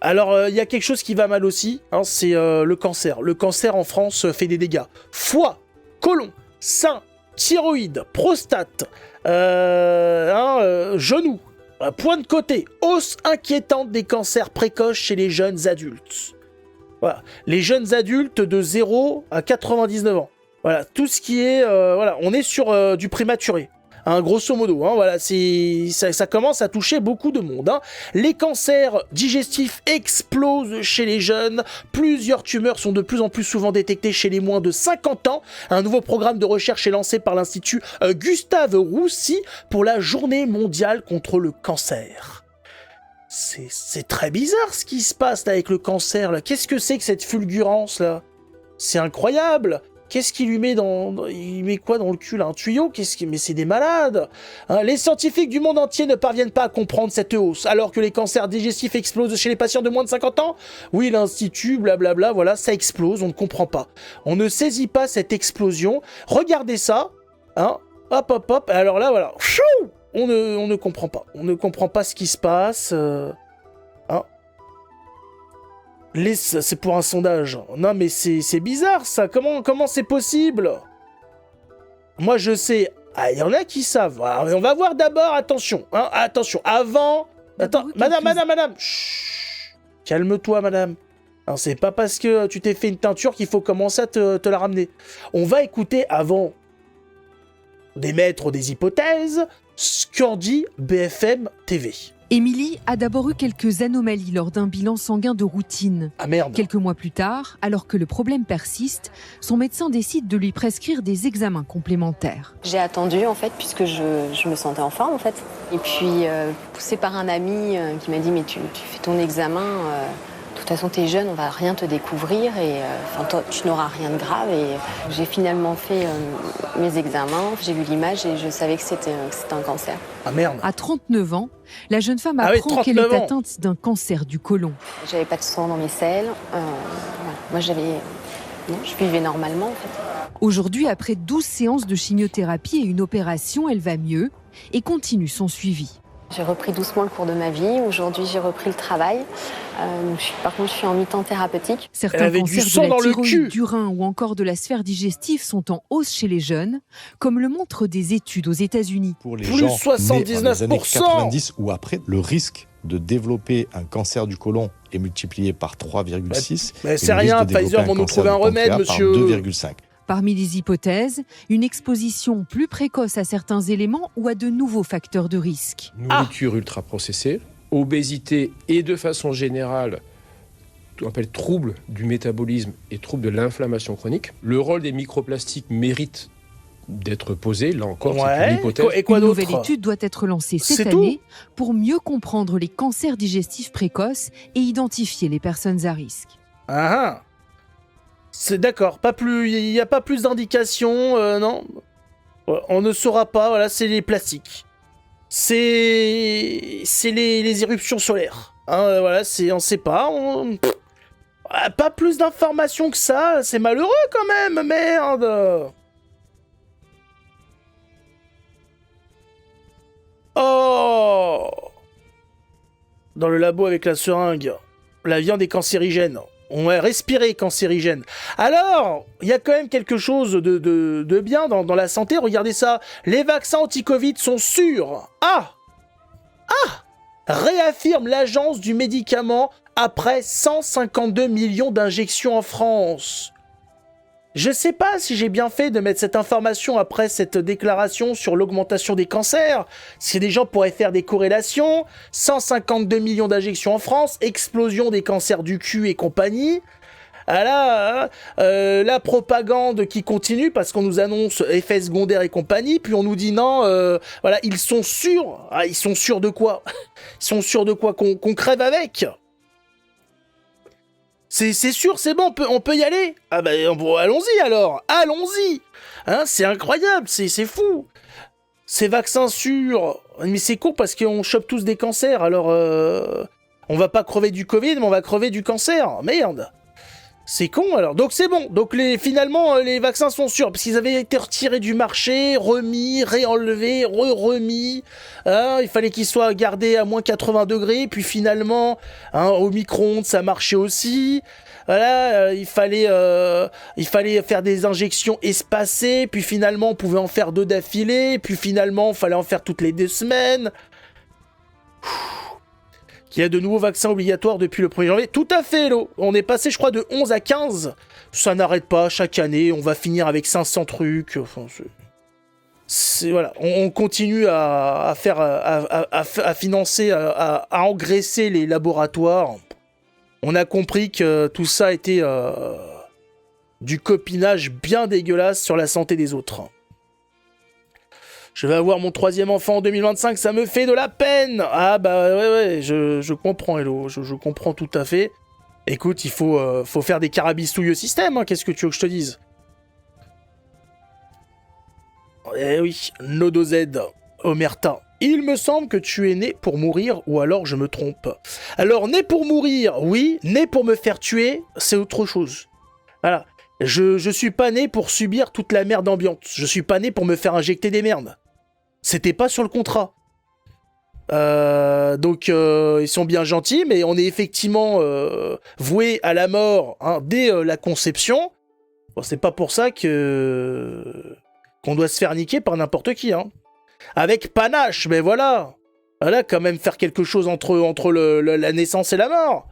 Alors, il y a quelque chose qui va mal aussi, hein, c'est le cancer. Le cancer en France fait des dégâts. Foie, côlon, sein, thyroïde, prostate, genou, point de côté, hausse inquiétante des cancers précoces chez les jeunes adultes. Voilà, les jeunes adultes de 0 à 99 ans. Voilà, tout ce qui est... voilà, on est sur du prématuré. Hein, grosso modo, hein, voilà, ça commence à toucher beaucoup de monde. Hein. Les cancers digestifs explosent chez les jeunes. Plusieurs tumeurs sont de plus en plus souvent détectées chez les moins de 50 ans. Un nouveau programme de recherche est lancé par l'Institut Gustave Roussy pour la Journée mondiale contre le cancer. C'est très bizarre ce qui se passe là, avec le cancer. Là. Qu'est-ce que c'est que cette fulgurance là? C'est incroyable. Qu'est-ce qu'il lui met il met quoi dans le cul là? Un tuyau? Mais c'est des malades, hein. Les scientifiques du monde entier ne parviennent pas à comprendre cette hausse, alors que les cancers digestifs explosent chez les patients de moins de 50 ans. Oui, l'Institut, blablabla, voilà, ça explose, on ne comprend pas. On ne saisit pas cette explosion. Regardez ça, hein. Hop, hop, hop. Alors là, voilà. On ne comprend pas. On ne comprend pas ce qui se passe. Hein. C'est pour un sondage. Non, mais c'est bizarre, ça. Comment c'est possible? Moi, je sais. Ah, il y en a qui savent. Alors, on va voir d'abord. Attention. Hein, attention. Avant... Attends, madame. Chut. Calme-toi, madame. Alors, c'est pas parce que tu t'es fait une teinture qu'il faut commencer à te la ramener. On va écouter avant d'émettre des hypothèses ce qu'en dit BFM TV. Émilie a d'abord eu quelques anomalies lors d'un bilan sanguin de routine. Ah merde. Quelques mois plus tard, alors que le problème persiste, son médecin décide de lui prescrire des examens complémentaires. J'ai attendu en fait puisque je me sentais en forme en fait. Et puis poussée par un ami qui m'a dit mais tu fais ton examen, de toute façon t'es jeune, on va rien te découvrir et toi tu n'auras rien de grave. Et j'ai finalement fait mes examens, j'ai vu l'image et je savais que c'était un cancer. Ah merde. À 39 ans, la jeune femme apprend qu'elle est atteinte d'un cancer du côlon. J'avais pas de sang dans mes selles. Voilà. Moi, je vivais normalement, en fait. Aujourd'hui, après 12 séances de chimiothérapie et une opération, elle va mieux et continue son suivi. J'ai repris doucement le cours de ma vie. Aujourd'hui, j'ai repris le travail. Par contre, je suis en mi-temps thérapeutique. Certains cancers de la thyroïde, du rein ou encore de la sphère digestive sont en hausse chez les jeunes, comme le montrent des études aux États-Unis. Pour les plus gens 79%. nés dans les années 90 ou après, le risque de développer un cancer du côlon est multiplié par 3,6. Mais c'est rien, Pfizer vont nous trouver un remède, monsieur. Par 2,5. Parmi les hypothèses, une exposition plus précoce à certains éléments ou à de nouveaux facteurs de risque. Nourriture ultra-processée, obésité et de façon générale, ce qu'on appelle troubles du métabolisme et troubles de l'inflammation chronique. Le rôle des microplastiques mérite d'être posé, là encore, c'est une hypothèse. Et quoi une d'autre? nouvelle étude doit être lancée cette année pour mieux comprendre les cancers digestifs précoces et identifier les personnes à risque. Ah, c'est d'accord, il n'y a pas plus d'indications, non. On ne saura pas, voilà, c'est les plastiques. C'est les éruptions solaires. Hein, voilà, on ne sait pas. Pas plus d'informations que ça, c'est malheureux quand même, merde. Oh! Dans le labo avec la seringue, la viande est cancérigène. On va respirer cancérigène. Alors, il y a quand même quelque chose de bien dans la santé. Regardez ça. Les vaccins anti-Covid sont sûrs. Réaffirme l'agence du médicament après 152 millions d'injections en France. Je sais pas si j'ai bien fait de mettre cette information après cette déclaration sur l'augmentation des cancers. Si des gens pourraient faire des corrélations. 152 millions d'injections en France, explosion des cancers du cul et compagnie. La propagande qui continue parce qu'on nous annonce effets secondaires et compagnie, puis on nous dit non, voilà, ils sont sûrs. Ah, ils sont sûrs de quoi? Ils sont sûrs de quoi? Qu'on crève avec? C'est sûr, c'est bon, on peut y aller. Ah bah allons-y alors, allons-y. Hein, c'est incroyable, c'est fou. Ces vaccins sûrs, mais c'est court parce qu'on chope tous des cancers, alors on va pas crever du Covid, mais on va crever du cancer, merde. C'est con alors. Donc c'est bon. Donc finalement les vaccins sont sûrs parce qu'ils avaient été retirés du marché, remis, réenlevés, remis. Il fallait qu'ils soient gardés à moins 80 degrés. Puis finalement, au micro-ondes ça marchait aussi. Voilà, il fallait faire des injections espacées. Puis finalement on pouvait en faire 2 d'affilée. Puis finalement il fallait en faire toutes les 2 semaines. Qu'il y a de nouveaux vaccins obligatoires depuis le 1er janvier. Tout à fait, Hello. On est passé, je crois, de 11 à 15. Ça n'arrête pas, chaque année. On va finir avec 500 trucs. Enfin, voilà. On continue à financer, à engraisser les laboratoires. On a compris que tout ça était du copinage bien dégueulasse sur la santé des autres. Je vais avoir mon 3e enfant en 2025, ça me fait de la peine. Ah bah ouais, je comprends, Hello, je comprends tout à fait. Écoute, il faut faire des carabistouilles au système, hein. Qu'est-ce que tu veux que je te dise? Eh oui, Nodo Z, Omerta. Il me semble que tu es né pour mourir, ou alors je me trompe. Alors, né pour mourir, oui, né pour me faire tuer, c'est autre chose. Voilà. Je suis pas né pour subir toute la merde ambiante. Je suis pas né pour me faire injecter des merdes. C'était pas sur le contrat. Donc, ils sont bien gentils, mais on est effectivement voué à la mort dès la conception. Bon, c'est pas pour ça qu'on doit se faire niquer par n'importe qui. Avec panache, mais voilà. Voilà, quand même faire quelque chose entre la naissance et la mort.